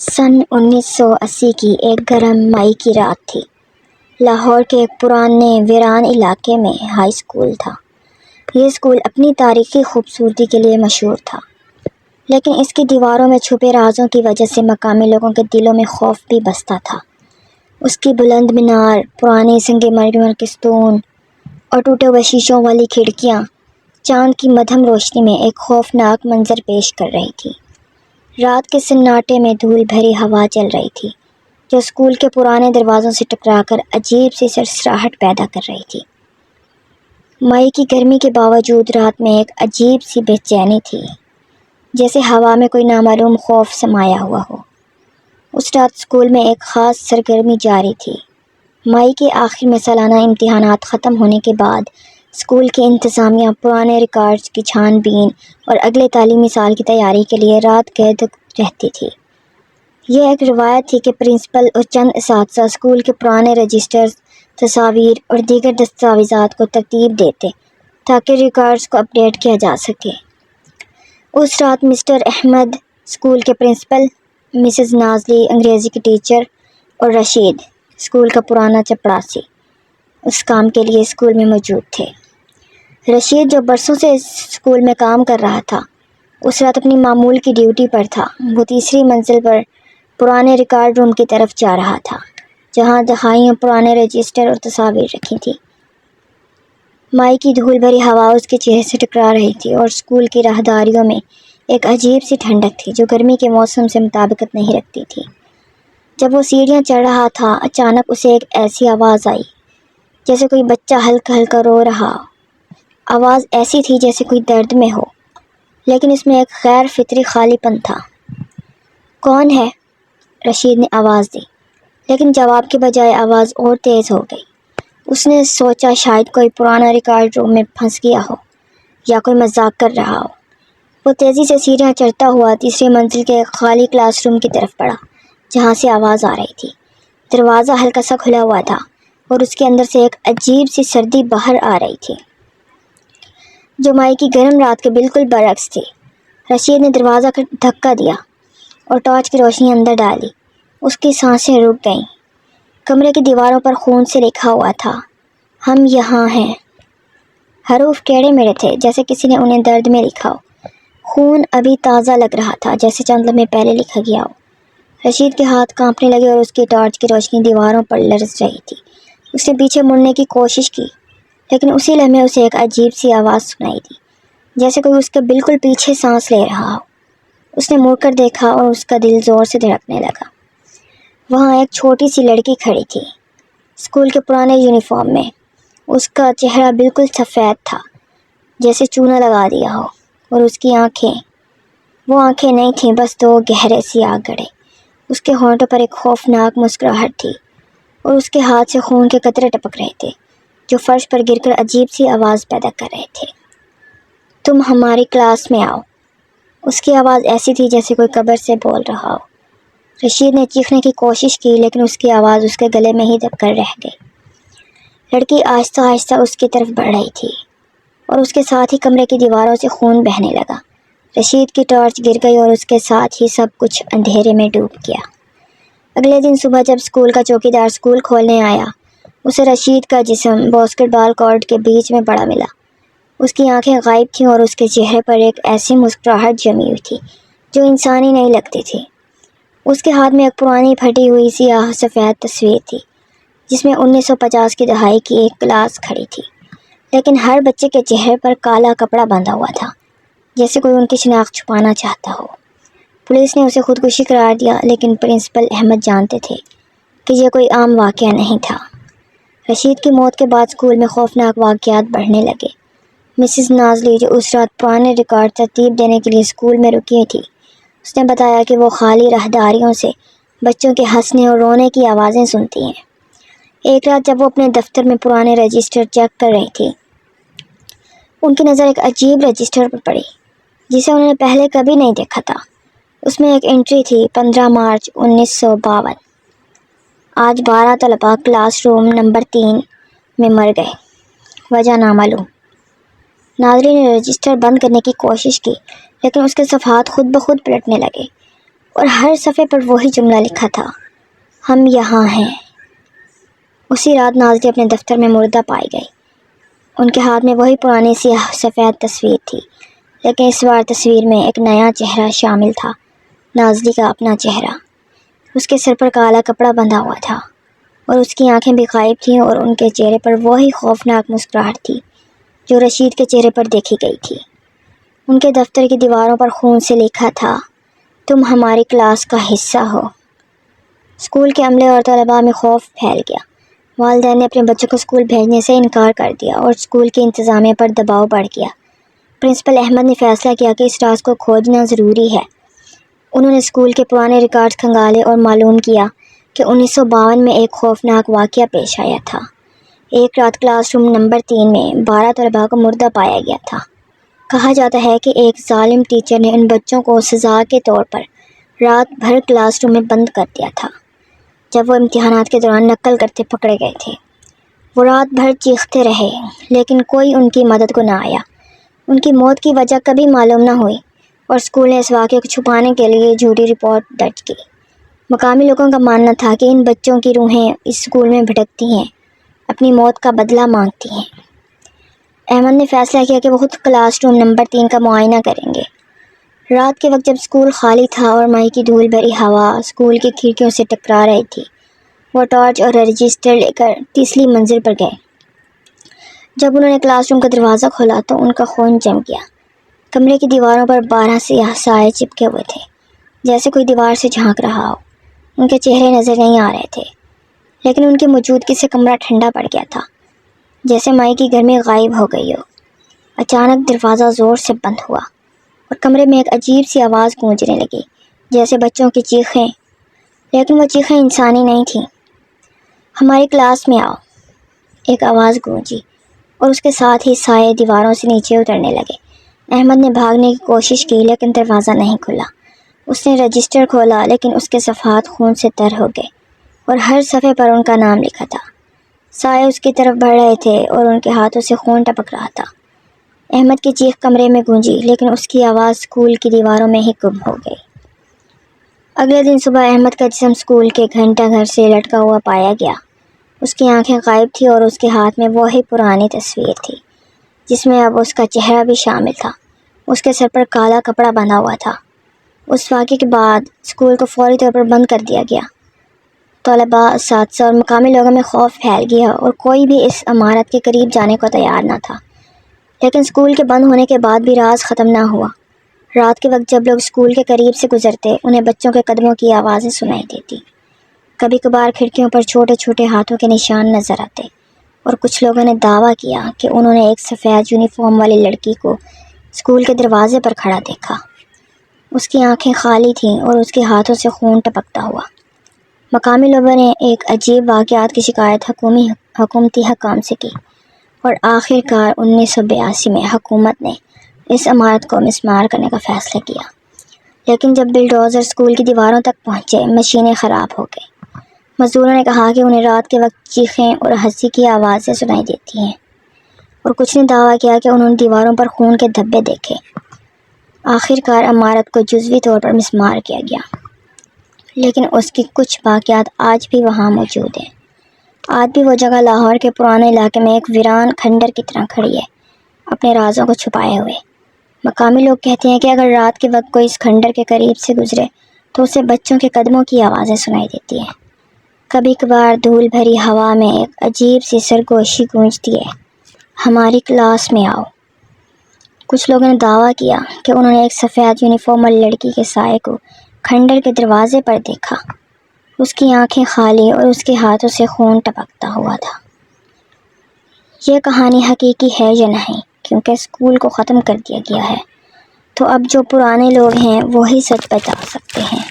سن 1980 کی ایک گرم مئی کی رات تھی۔ لاہور کے ایک پرانے ویران علاقے میں ہائی اسکول تھا۔ یہ اسکول اپنی تاریخی خوبصورتی کے لیے مشہور تھا، لیکن اس کی دیواروں میں چھپے رازوں کی وجہ سے مقامی لوگوں کے دلوں میں خوف بھی بستا تھا۔ اس کی بلند مینار، پرانی سنگ مرمر کے ستون اور ٹوٹے ہوئے شیشوں والی کھڑکیاں چاند کی مدھم روشنی میں ایک خوفناک منظر پیش کر رہی تھی۔ رات کے سناٹے میں دھول بھری ہوا چل رہی تھی، جو اسکول کے پرانے دروازوں سے ٹکرا کر عجیب سی سرسراہٹ پیدا کر رہی تھی۔ مئی کی گرمی کے باوجود رات میں ایک عجیب سی بے چینی تھی، جیسے ہوا میں کوئی نامعلوم خوف سمایا ہوا ہو۔ اس رات اسکول میں ایک خاص سرگرمی جاری تھی۔ مئی کے آخر میں سالانہ امتحانات ختم ہونے کے بعد اسکول کی انتظامیہ پرانے ریکارڈز کی چھان بین اور اگلے تعلیمی سال کی تیاری کے لیے رات گرد رہتی تھی۔ یہ ایک روایت تھی کہ پرنسپل اور چند اساتذہ اسکول کے پرانے رجسٹرز، تصاویر اور دیگر دستاویزات کو ترتیب دیتے تاکہ ریکارڈز کو اپڈیٹ کیا جا سکے۔ اس رات مسٹر احمد اسکول کے پرنسپل، مسز نازلی انگریزی کی ٹیچر اور رشید اسکول کا پرانا چپڑاسی اس کام کے لیے اسکول میں موجود تھے۔ رشید، جو برسوں سے اس اسکول میں کام کر رہا تھا، اس رات اپنی معمول کی ڈیوٹی پر تھا۔ وہ تیسری منزل پر پرانے ریکارڈ روم کی طرف جا رہا تھا، جہاں دہائیوں پرانے رجسٹر اور تصاویر رکھی تھیں۔ مئی کی دھول بھری ہوا اس کے چہرے سے ٹکرا رہی تھی اور اسکول کی راہداریوں میں ایک عجیب سی ٹھنڈک تھی جو گرمی کے موسم سے مطابقت نہیں رکھتی تھی۔ جب وہ سیڑھیاں چڑھ رہا تھا، اچانک اسے ایک ایسی آواز آئی جیسے کوئی بچہ ہلکا ہلکا رو رہا ہو۔ آواز ایسی تھی جیسے کوئی درد میں ہو، لیکن اس میں ایک غیر فطری خالی پن تھا۔ "کون ہے؟" رشید نے آواز دی، لیکن جواب کے بجائے آواز اور تیز ہو گئی۔ اس نے سوچا شاید کوئی پرانا ریکارڈ روم میں پھنس گیا ہو یا کوئی مذاق کر رہا ہو۔ وہ تیزی سے سیڑھیاں چڑھتا ہوا تیسری منزل کے ایک خالی کلاس روم کی طرف بڑھا جہاں سے آواز آ رہی تھی۔ دروازہ ہلکا سا کھلا ہوا تھا اور اس کے اندر سے ایک عجیب سی سردی باہر آ رہی تھی، جو مئی کی گرم رات کے بالکل برعکس تھی۔ رشید نے دروازہ کا دھکا دیا اور ٹارچ کی روشنی اندر ڈالی۔ اس کی سانسیں رک گئیں۔ کمرے کی دیواروں پر خون سے لکھا ہوا تھا، "ہم یہاں ہیں"۔ حروف ٹیڑھے میڑھے تھے، جیسے کسی نے انہیں درد میں لکھا ہو۔ خون ابھی تازہ لگ رہا تھا، جیسے چند لمحے پہلے لکھا گیا ہو۔ رشید کے ہاتھ کانپنے لگے اور اس کی ٹارچ کی روشنی دیواروں پر لرز رہی تھی۔ اس نے پیچھے مڑنے کی کوشش کی، لیکن اسی لمحے اسے ایک عجیب سی آواز سنائی دی، جیسے کوئی اس کے بالکل پیچھے سانس لے رہا ہو۔ اس نے مڑ کر دیکھا اور اس کا دل زور سے دھڑکنے لگا۔ وہاں ایک چھوٹی سی لڑکی کھڑی تھی، اسکول کے پرانے یونیفارم میں۔ اس کا چہرہ بالکل سفید تھا، جیسے چونا لگا دیا ہو، اور اس کی آنکھیں، وہ آنکھیں نہیں تھیں، بس دو گہرے سیاہ گڑھے۔ اس کے ہونٹوں پر ایک خوفناک مسکراہٹ تھی اور اس کے ہاتھ سے خون کے قطرے ٹپک رہے تھے جو فرش پر گر کر عجیب سی آواز پیدا کر رہے تھے۔ "تم ہماری کلاس میں آؤ"۔ اس کی آواز ایسی تھی جیسے کوئی قبر سے بول رہا ہو۔ رشید نے چیخنے کی کوشش کی، لیکن اس کی آواز اس کے گلے میں ہی دب کر رہ گئی۔ لڑکی آہستہ آہستہ اس کی طرف بڑھ رہی تھی اور اس کے ساتھ ہی کمرے کی دیواروں سے خون بہنے لگا۔ رشید کی ٹارچ گر گئی اور اس کے ساتھ ہی سب کچھ اندھیرے میں ڈوب گیا۔ اگلے دن صبح جب اسکول کا چوکیدار اسکول کھولنے آیا، اسے رشید کا جسم باسکٹ بال کورٹ کے بیچ میں پڑا ملا۔ اس کی آنکھیں غائب تھیں اور اس کے چہرے پر ایک ایسی مسکراہٹ جمی ہوئی تھی جو انسانی نہیں لگتی تھی۔ اس کے ہاتھ میں ایک پرانی پھٹی ہوئی سیاہ سفید تصویر تھی، جس میں 1950 کی دہائی کی ایک کلاس کھڑی تھی، لیکن ہر بچے کے چہرے پر کالا کپڑا باندھا ہوا تھا، جیسے کوئی ان کی شناخت چھپانا چاہتا ہو۔ پولیس نے اسے خودکشی قرار دیا، لیکن پرنسپل احمد جانتے تھے کہ یہ کوئی عام واقعہ نہیں تھا۔ رشید کی موت کے بعد اسکول میں خوفناک واقعات بڑھنے لگے۔ مسز نازلی، جو اس رات پرانے ریکارڈ ترتیب دینے کے لیے اسکول میں رکی تھی، اس نے بتایا کہ وہ خالی راہداریوں سے بچوں کے ہنسنے اور رونے کی آوازیں سنتی ہیں۔ ایک رات جب وہ اپنے دفتر میں پرانے رجسٹر چیک کر رہی تھی، ان کی نظر ایک عجیب رجسٹر پر پڑی جسے انہوں نے پہلے کبھی نہیں دیکھا تھا۔ اس میں ایک انٹری تھی، 15 مارچ 1952۔ آج 12 طلباء کلاس روم نمبر 3 میں مر گئے، وجہ نامعلوم۔ ناظرین نے رجسٹر بند کرنے کی کوشش کی، لیکن اس کے صفحات خود بخود پلٹنے لگے اور ہر صفحے پر وہی جملہ لکھا تھا، ہم یہاں ہیں۔ اسی رات نازلی اپنے دفتر میں مردہ پائی گئی۔ ان کے ہاتھ میں وہی پرانی سیاہ سفید تصویر تھی، لیکن اس بار تصویر میں ایک نیا چہرہ شامل تھا، نازلی کا اپنا چہرہ۔ اس کے سر پر کالا کپڑا بندھا ہوا تھا اور اس کی آنکھیں بھی غائب تھیں، اور ان کے چہرے پر وہی خوفناک مسکراہٹ تھی جو رشید کے چہرے پر دیکھی گئی تھی۔ ان کے دفتر کی دیواروں پر خون سے لکھا تھا، تم ہماری کلاس کا حصہ ہو۔ اسکول کے عملے اور طلباء میں خوف پھیل گیا۔ والدین نے اپنے بچوں کو اسکول بھیجنے سے انکار کر دیا اور اسکول کی انتظامیہ پر دباؤ بڑھ گیا۔ پرنسپل احمد نے فیصلہ کیا کہ اس راز کو کھوجنا ضروری ہے۔ انہوں نے اسکول کے پرانے ریکارڈز کھنگالے اور معلوم کیا کہ 1952 میں ایک خوفناک واقعہ پیش آیا تھا۔ ایک رات کلاس روم نمبر 3 میں 12 طلباء کو مردہ پایا گیا تھا۔ کہا جاتا ہے کہ ایک ظالم ٹیچر نے ان بچوں کو سزا کے طور پر رات بھر کلاس روم میں بند کر دیا تھا۔ جب وہ امتحانات کے دوران نقل کرتے پکڑے گئے تھے، وہ رات بھر چیختے رہے، لیکن کوئی ان کی مدد کو نہ آیا۔ ان کی موت کی وجہ کبھی معلوم نہ ہوئی، اور اسکول نے اس واقعے کو چھپانے کے لیے جھوٹی رپورٹ درج کی۔ مقامی لوگوں کا ماننا تھا کہ ان بچوں کی روحیں اس اسکول میں بھٹکتی ہیں، اپنی موت کا بدلہ مانگتی ہیں۔ احمد نے فیصلہ کیا کہ وہ خود کلاس روم نمبر 3 کا معائنہ کریں گے۔ رات کے وقت جب اسکول خالی تھا اور مئی کی دھول بھری ہوا اسکول کی کھڑکیوں سے ٹکرا رہی تھی، وہ ٹارچ اور رجسٹر لے کر تیسری منزل پر گئے۔ جب انہوں نے کلاس روم کا دروازہ کھولا تو ان کا خون جم گیا۔ کمرے کی دیواروں پر 12 سیاہ سائے چپکے ہوئے تھے، جیسے کوئی دیوار سے جھانک رہا ہو۔ ان کے چہرے نظر نہیں آ رہے تھے، لیکن ان کی موجودگی سے کمرہ ٹھنڈا پڑ گیا تھا، جیسے مئی کی گرمی غائب ہو گئی ہو۔ اچانک دروازہ زور سے بند ہوا اور کمرے میں ایک عجیب سی آواز گونجنے لگی، جیسے بچوں کی چیخیں، لیکن وہ چیخیں انسانی نہیں تھیں۔ ہماری کلاس میں آؤ، ایک آواز گونجی، اور اس کے ساتھ ہی سائے دیواروں سے نیچے اترنے لگے۔ احمد نے بھاگنے کی کوشش کی، لیکن دروازہ نہیں کھلا۔ اس نے رجسٹر کھولا، لیکن اس کے صفحات خون سے تر ہو گئے اور ہر صفحے پر ان کا نام لکھا تھا۔ سائے اس کی طرف بڑھ رہے تھے اور ان کے ہاتھوں سے خون ٹپک رہا تھا۔ احمد کی چیخ کمرے میں گونجی، لیکن اس کی آواز اسکول کی دیواروں میں ہی گم ہو گئی۔ اگلے دن صبح احمد کا جسم اسکول کے گھنٹہ گھر سے لٹکا ہوا پایا گیا۔ اس کی آنکھیں غائب تھیں اور اس کے ہاتھ میں وہی پرانی تصویر تھی، جس میں اب اس کا چہرہ بھی شامل تھا۔ اس کے سر پر کالا کپڑا بندھا ہوا تھا۔ اس واقعے کے بعد اسکول کو فوری طور پر بند کر دیا گیا۔ طلباء، اساتذہ اور مقامی لوگوں میں خوف پھیل گیا اور کوئی بھی اس عمارت کے قریب جانے کو تیار نہ تھا۔ لیکن اسکول کے بند ہونے کے بعد بھی راز ختم نہ ہوا۔ رات کے وقت جب لوگ اسکول کے قریب سے گزرتے، انہیں بچوں کے قدموں کی آوازیں سنائی دیتی۔ کبھی کبھار کھڑکیوں پر چھوٹے چھوٹے ہاتھوں کے نشان نظر آتے، اور کچھ لوگوں نے دعویٰ کیا کہ انہوں نے ایک سفید یونیفارم والی لڑکی کو اسکول کے دروازے پر کھڑا دیکھا۔ اس کی آنکھیں خالی تھیں اور اس کے ہاتھوں سے خون ٹپکتا ہوا۔ مقامی لوگوں نے ایک عجیب واقعات کی شکایت حکومتی حکام سے کی، اور آخر کار 1982 میں حکومت نے اس عمارت کو مسمار کرنے کا فیصلہ کیا۔ لیکن جب بلڈوزر اسکول کی دیواروں تک پہنچے، مشینیں خراب ہو گئیں۔ مزدوروں نے کہا کہ انہیں رات کے وقت چیخیں اور ہنسی کی آوازیں سنائی دیتی ہیں، اور کچھ نے دعویٰ کیا کہ انہوں نے دیواروں پر خون کے دھبے دیکھے۔ آخر کار عمارت کو جزوی طور پر مسمار کیا گیا، لیکن اس کی کچھ باقیات آج بھی وہاں موجود ہیں۔ آج بھی وہ جگہ لاہور کے پرانے علاقے میں ایک ویران کھنڈر کی طرح کھڑی ہے، اپنے رازوں کو چھپائے ہوئے۔ مقامی لوگ کہتے ہیں کہ اگر رات کے وقت کوئی اس کھنڈر کے قریب سے گزرے تو اسے بچوں کے قدموں کی آوازیں سنائی دیتی ہیں۔ کبھی کبھار دھول بھری ہوا میں ایک عجیب سی سرگوشی گونجتی ہے، ہماری کلاس میں آؤ۔ کچھ لوگوں نے دعویٰ کیا کہ انہوں نے ایک سفید یونیفارم والی لڑکی کے سائے کو کھنڈر کے دروازے پر دیکھا۔ اس کی آنکھیں خالی اور اس کے ہاتھوں سے خون ٹپکتا ہوا تھا۔ یہ کہانی حقیقی ہے یا نہیں، کیونکہ اسکول کو ختم کر دیا گیا ہے، تو اب جو پرانے لوگ ہیں وہی سچ بتا سکتے ہیں۔